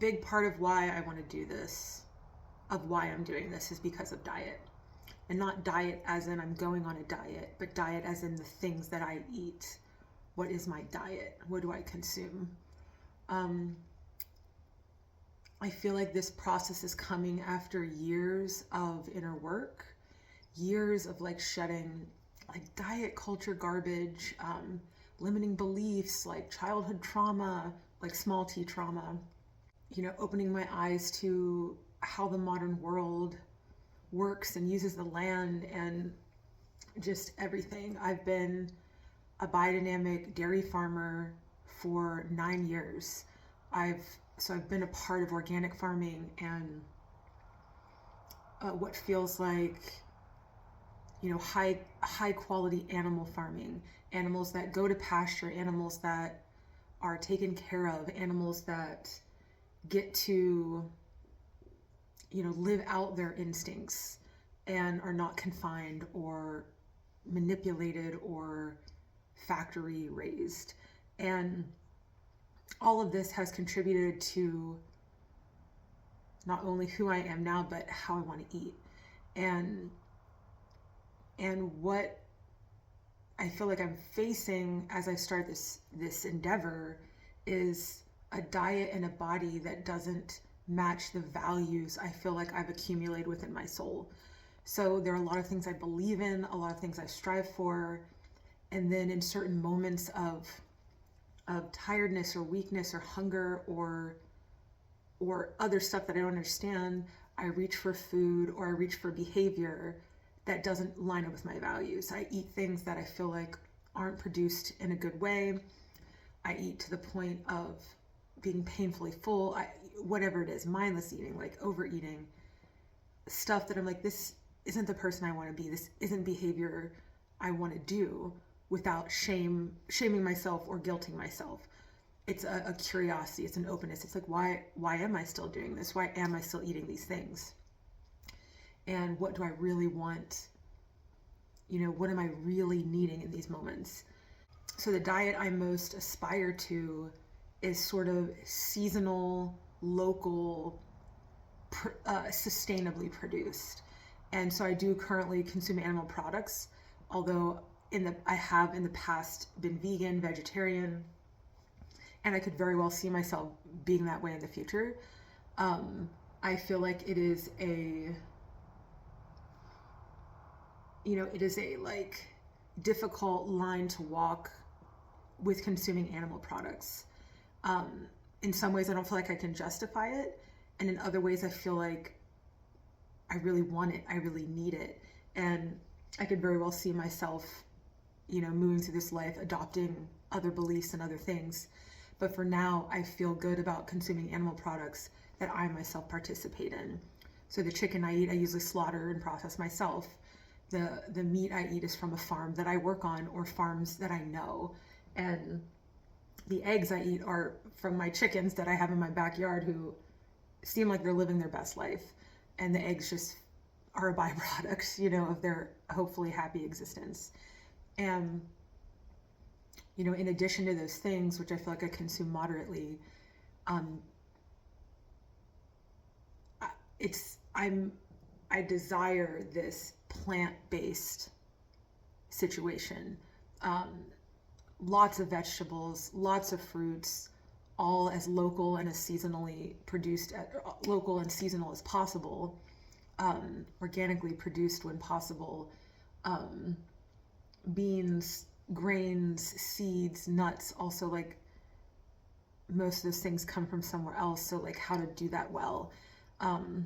big part of why I want to do this, of why I'm doing this, is because of diet. And not diet as in I'm going on a diet, but diet as in the things that I eat. What is my diet? What do I consume? I feel like this process is coming after years of inner work, years of like shedding like diet culture garbage, limiting beliefs, like childhood trauma, like small t trauma, opening my eyes to how the modern world works and uses the land and just everything. I've been a biodynamic dairy farmer for 9 years. I've been a part of organic farming and what feels like high quality animal farming, animals that go to pasture, animals that are taken care of, animals that get to live out their instincts and are not confined or manipulated or factory raised. And all of this has contributed to not only who I am now, but how I want to eat. And what I feel like I'm facing as I start this endeavor is a diet and a body that doesn't match the values I feel like I've accumulated within my soul. So there are a lot of things I believe in, a lot of things I strive for, and then in certain moments of tiredness or weakness or hunger or other stuff that I don't understand, I reach for food or I reach for behavior that doesn't line up with my values. I eat things that I feel like aren't produced in a good way. I eat to the point of being painfully full, whatever it is, mindless eating, like overeating, stuff that I'm like, this isn't the person I want to be. This isn't behavior I want to do, without shaming myself or guilting myself. It's a curiosity, it's an openness. It's like, why am I still doing this? Why am I still eating these things? And what do I really want? What am I really needing in these moments? So the diet I most aspire to is sort of seasonal, local, sustainably produced. And so I do currently consume animal products, although I have in the past been vegan, vegetarian, and I could very well see myself being that way in the future. I feel like it is a like difficult line to walk with consuming animal products. In some ways I don't feel like I can justify it, and in other ways I feel like I really want it, I really need it, and I could very well see myself moving through this life adopting other beliefs and other things. But for now, I feel good about consuming animal products that I myself participate in. So the chicken I eat, I usually slaughter and process myself. The meat I eat is from a farm that I work on or farms that I know. And the eggs I eat are from my chickens that I have in my backyard who seem like they're living their best life. And the eggs just are a byproduct, of their hopefully happy existence. And, in addition to those things, which I feel like I consume moderately, I desire this plant-based situation. Lots of vegetables, lots of fruits, all as local and as seasonally produced, local and seasonal as possible, organically produced when possible. Beans, grains, seeds, nuts, also like most of those things come from somewhere else. So like how to do that well. And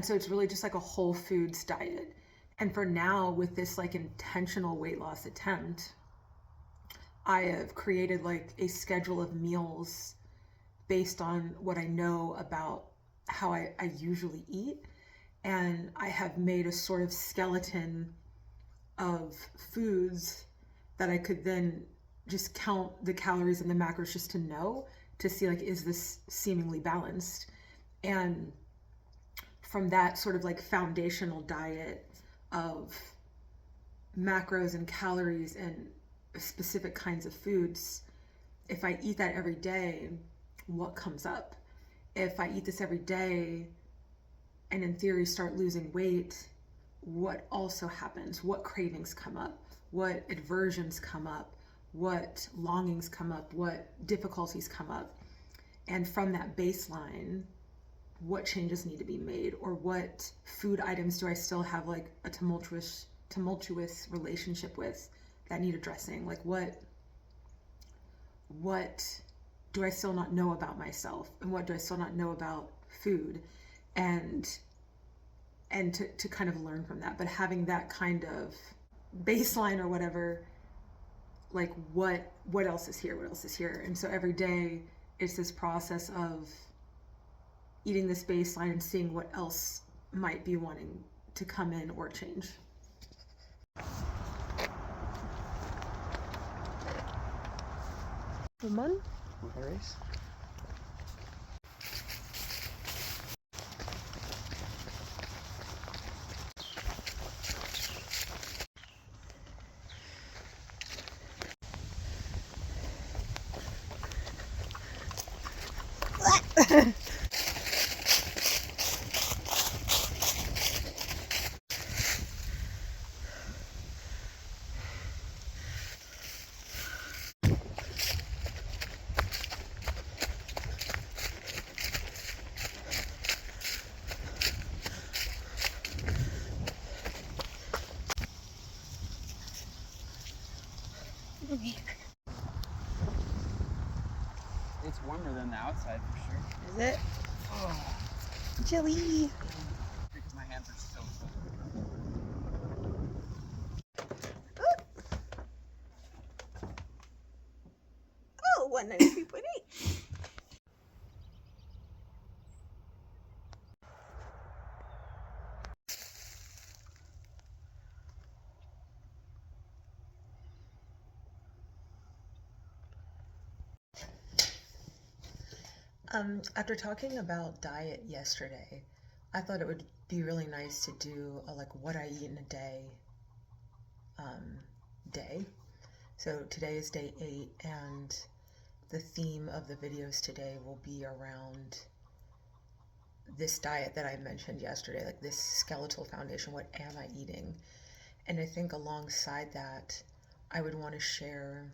so it's really just like a whole foods diet. And for now, with this like intentional weight loss attempt, I have created like a schedule of meals based on what I know about how I usually eat. And I have made a sort of skeleton of foods that I could then just count the calories and the macros just to know, to see like, is this seemingly balanced? And from that sort of like foundational diet of macros and calories and specific kinds of foods, if I eat that every day, what comes up? if I eat this every day and in theory start losing weight, what also happens? What cravings come up? What aversions come up? What longings come up? What difficulties come up? And from that baseline, what changes need to be made? Or what food items do I still have like a tumultuous relationship with that need addressing? Like what do I still not know about myself, and what do I still not know about food, and to kind of learn from that. But having that kind of baseline or whatever, like what else is here? And so every day it's this process of eating this baseline and seeing what else might be wanting to come in or change. Woman? Blueberries. It's warmer than the outside for sure. Is it? Oh, Chilly. because my hands are so Oh, 193.8. After talking about diet yesterday, I thought it would be really nice to do a like what I eat in a day. So today is day 8, and the theme of the videos today will be around this diet that I mentioned yesterday, like this skeletal foundation. What am I eating? And I think alongside that, I would want to share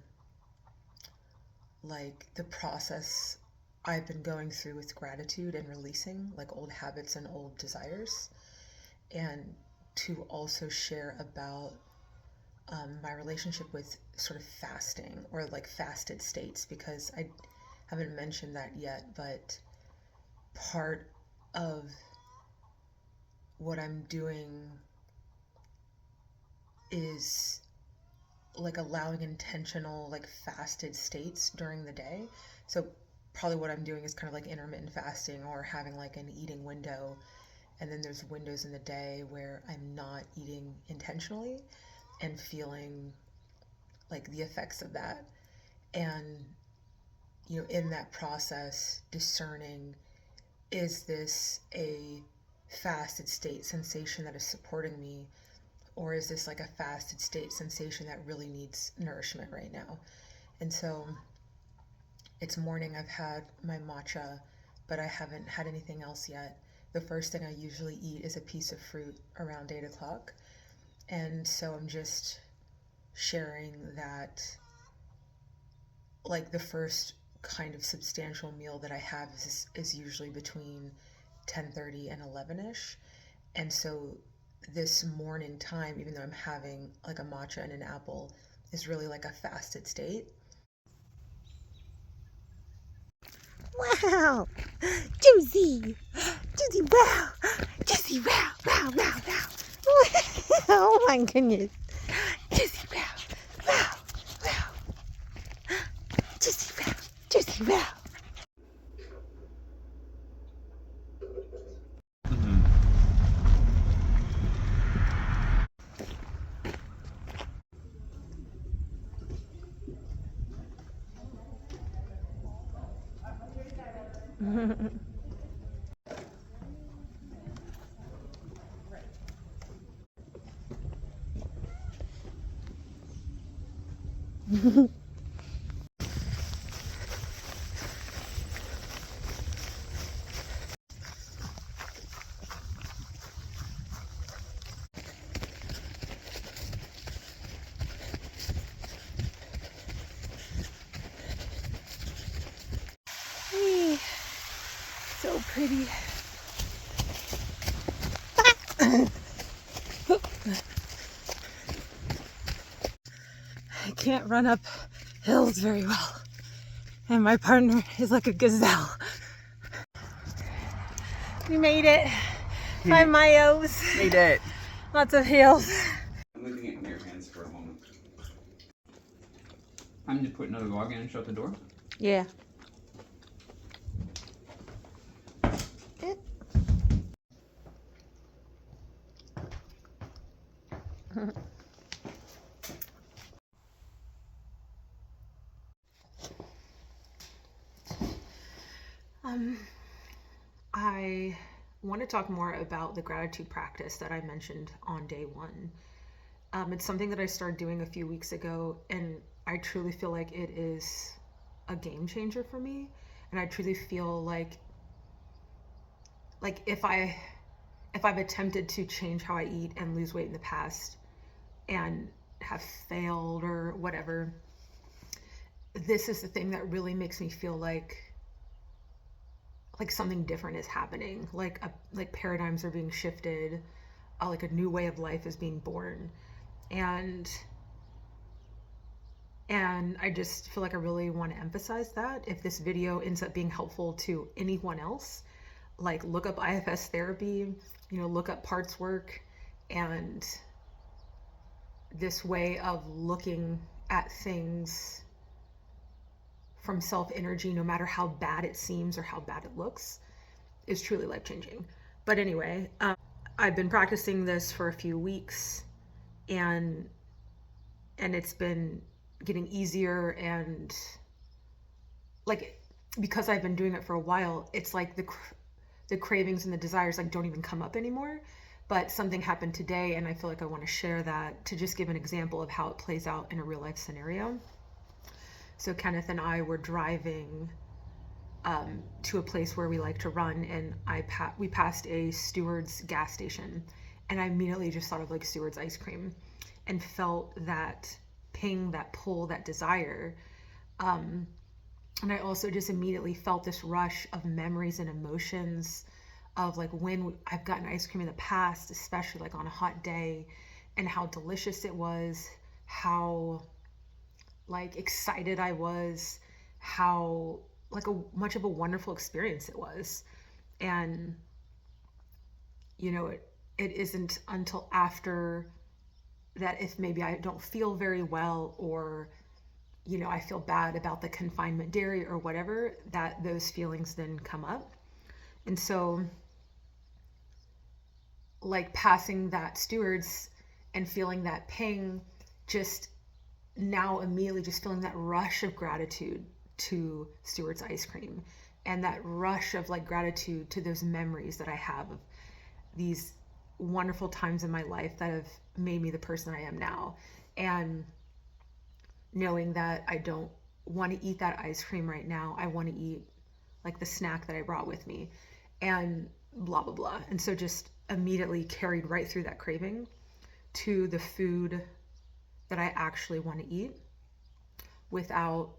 like the process I've been going through with gratitude and releasing like old habits and old desires, and to also share about my relationship with sort of fasting or like fasted states, because I haven't mentioned that yet, but part of what I'm doing is like allowing intentional like fasted states during the day. So probably what I'm doing is kind of like intermittent fasting, or having like an eating window, and then there's windows in the day where I'm not eating intentionally and feeling like the effects of that. And in that process, discerning, is this a fasted state sensation that is supporting me, or is this like a fasted state sensation that really needs nourishment right now? And so it's morning, I've had my matcha, but I haven't had anything else yet. The first thing I usually eat is a piece of fruit around 8 o'clock. And so I'm just sharing that, like the first kind of substantial meal that I have is usually between 10:30 and 11ish. And so this morning time, even though I'm having like a matcha and an apple, is really like a fasted state. Wow. Juicy. Juicy, wow. Juicy, wow, wow, wow, wow. Oh my goodness. Juicy, wow, wow, wow. Juicy, wow, juicy, wow. pretty. I can't run up hills very well. And my partner is like a gazelle. We made it. 5 miles. Made it. Lots of hills. I'm leaving it in your hands for a moment. I'm just putting another log in and shut the door. Yeah. I want to talk more about the gratitude practice that I mentioned on day 1. It's something that I started doing a few weeks ago, and I truly feel like it is a game changer for me. And I truly feel like if I've attempted to change how I eat and lose weight in the past and have failed or whatever, this is the thing that really makes me feel like something different is happening, like paradigms are being shifted, like a new way of life is being born, and I just feel like I really want to emphasize that. If this video ends up being helpful to anyone else, like look up IFS therapy, look up parts work, and this way of looking at things from self energy, no matter how bad it seems or how bad it looks, is truly life changing. But anyway, I've been practicing this for a few weeks, and it's been getting easier, and because I've been doing it for a while, it's like the cravings and the desires don't even come up anymore. But something happened today, and I feel like I want to share that to just give an example of how it plays out in a real life scenario. So Kenneth and I were driving to a place where we like to run, and we passed a Stewart's gas station, and I immediately just thought of Stewart's ice cream and felt that ping, that pull, that desire. And I also just immediately felt this rush of memories and emotions of when I've gotten ice cream in the past, especially on a hot day, and how delicious it was, how excited I was, how much of a wonderful experience it was. And it isn't until after that, if maybe I don't feel very well, or I feel bad about the confinement dairy or whatever, that those feelings then come up. And so passing that Stewart's and feeling that ping, just now immediately just feeling that rush of gratitude to Stewart's ice cream, and that rush of gratitude to those memories that I have of these wonderful times in my life that have made me the person that I am now. And knowing that I don't want to eat that ice cream right now, I want to eat the snack that I brought with me, and blah blah blah. And so just immediately carried right through that craving to the food that I actually want to eat, without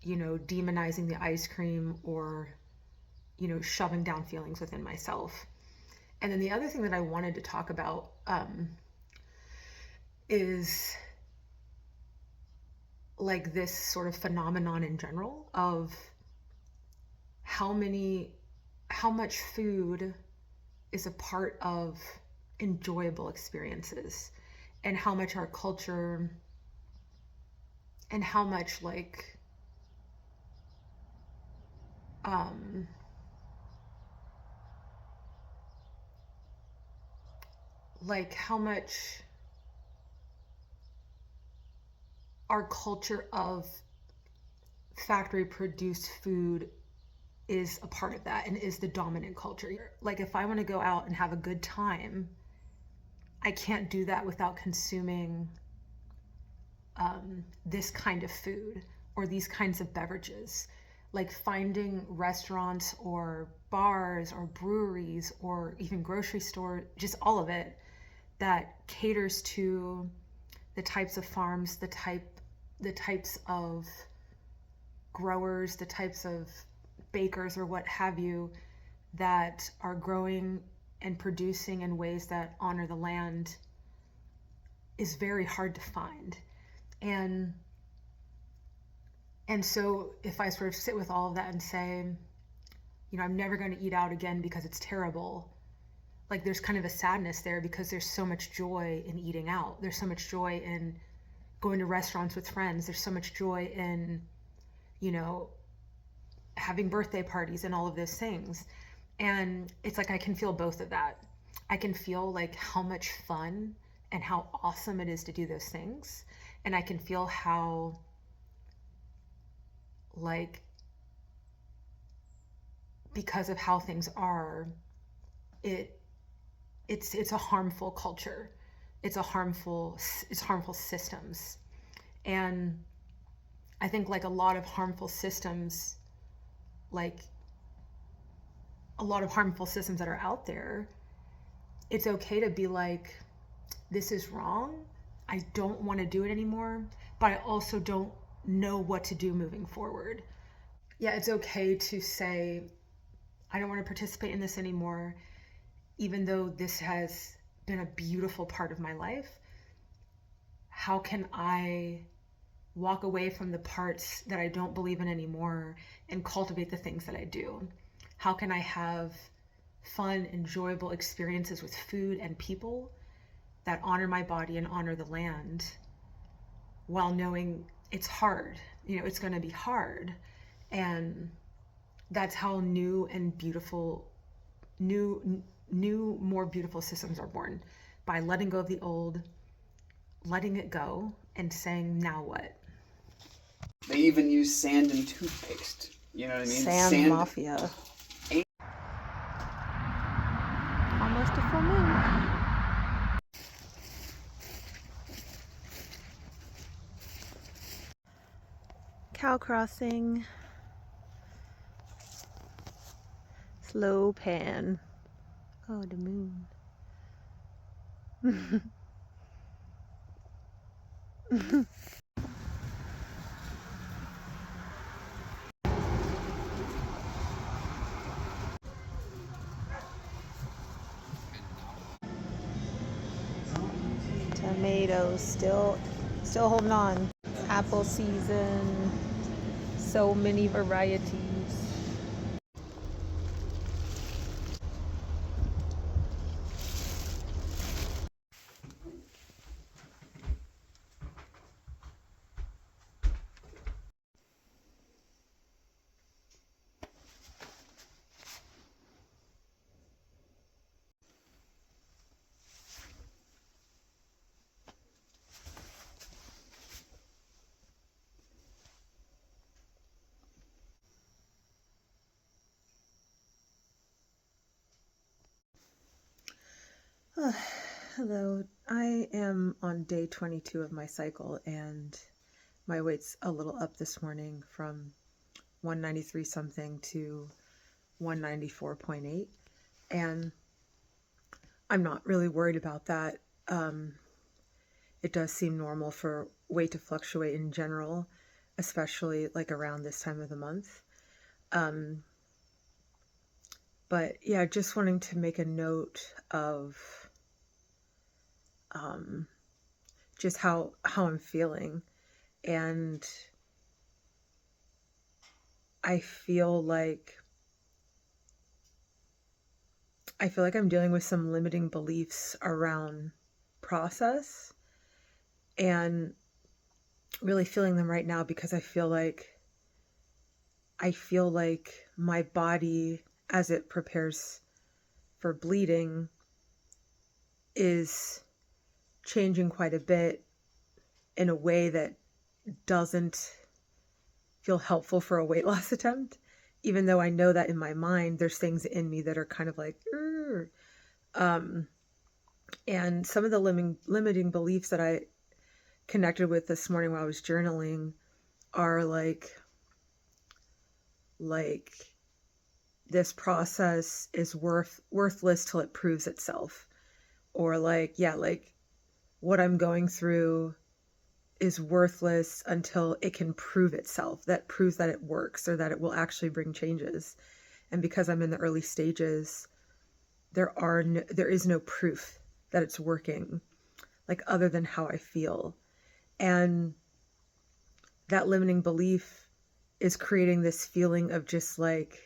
demonizing the ice cream or shoving down feelings within myself. And then the other thing that I wanted to talk about is this sort of phenomenon in general of how much food is a part of enjoyable experiences, and how much our culture, and how much how much our culture of factory produced food is a part of that and is the dominant culture. If I want to go out and have a good time, I can't do that without consuming this kind of food or these kinds of beverages. Finding restaurants or bars or breweries or even grocery store, just all of it, that caters to the types of farms, the types of growers, the types of bakers or what have you, that are growing and producing in ways that honor the land is very hard to find. And so if I sort of sit with all of that and say, you know, I'm never going to eat out again because it's terrible, like there's kind of a sadness there because there's so much joy in eating out. There's so much joy in going to restaurants with friends. There's so much joy in, you know, having birthday parties and all of those things. And it's like I can feel both of that. I can feel like how much fun and how awesome it is to do those things. And I can feel how, like, because of how things are, it's a harmful culture. It's harmful systems. And I think like a lot of harmful systems, like a lot of harmful systems that are out there, it's okay to be like, this is wrong. I don't want to do it anymore, but I also don't know what to do moving forward. Yeah, it's okay to say, I don't want to participate in this anymore, even though this has been a beautiful part of my life. How can I walk away from the parts that I don't believe in anymore and cultivate the things that I do? How can I have fun, enjoyable experiences with food and people that honor my body and honor the land, while knowing it's hard, you know, it's going to be hard. And that's how new, more beautiful systems are born, by letting go of the old, letting it go, and saying, now what? They even use sand and toothpaste. You know what I mean? Sand mafia. Almost a full moon. Cow crossing. Slow pan. Oh, the moon. Tomatoes still holding on. Apple season. So many varieties. Hello, I am on day 22 of my cycle, and my weight's a little up this morning from 193 something to 194.8, and I'm not really worried about that. It does seem normal for weight to fluctuate in general, especially like around this time of the month. But yeah, just wanting to make a note of just how I'm feeling. And I feel like I'm dealing with some limiting beliefs around process, and really feeling them right now because I feel like my body, as it prepares for bleeding, is changing quite a bit in a way that doesn't feel helpful for a weight loss attempt, even though I know that in my mind there's things in me that are kind of like, and some of the limiting beliefs that I connected with this morning while I was journaling are like this process is worthless till it proves itself, or like what I'm going through is worthless until it can prove itself, that proves that it works or that it will actually bring changes. And because I'm in the early stages, there is no proof that it's working, like other than how I feel. And that limiting belief is creating this feeling of just like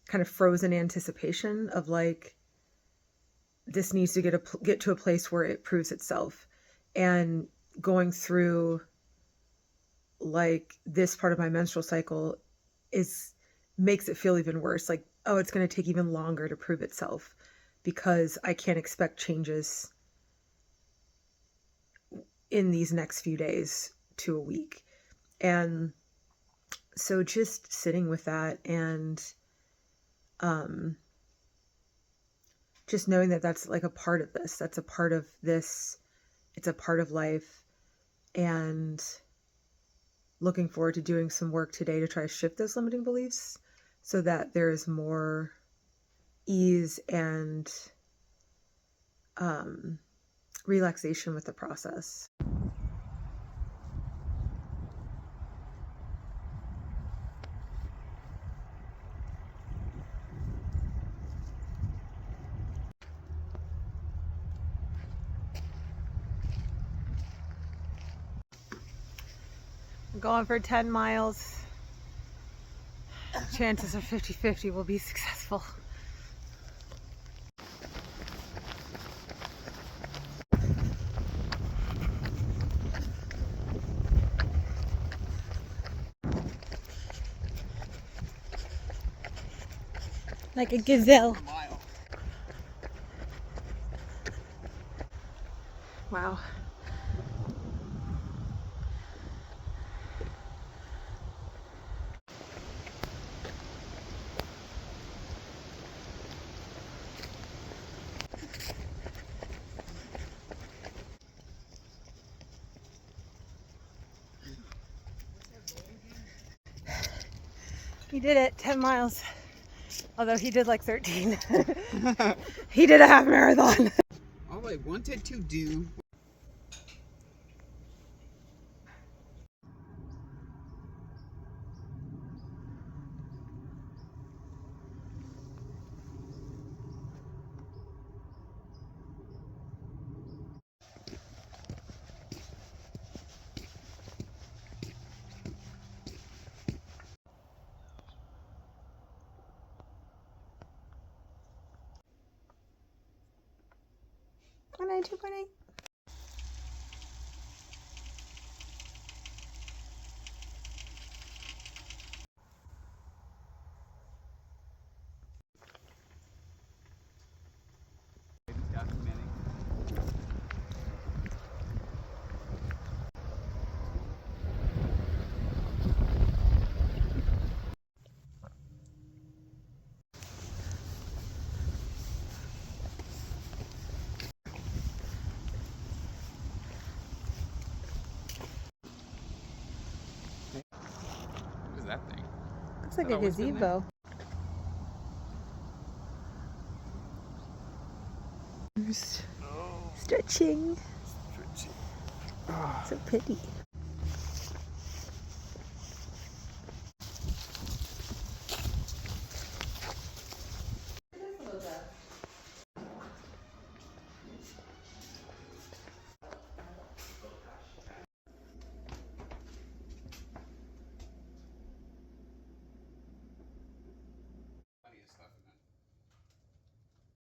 kind of frozen anticipation of like, this needs to get to a place where it proves itself. And going through like this part of my menstrual cycle makes it feel even worse. Like, oh, it's going to take even longer to prove itself because I can't expect changes in these next few days to a week. And so just sitting with that and just knowing that that's like a part of this, that's a part of this, it's a part of life, and looking forward to doing some work today to try to shift those limiting beliefs so that there's more ease and relaxation with the process. I'm going for 10 miles. Chances are 50-50 we'll be successful. Like a gazelle. Wow. He did it, 10 miles. Although he did like 13. He did a half marathon. All I wanted to do. What is that thing? Looks like a gazebo. Stretching. So pretty.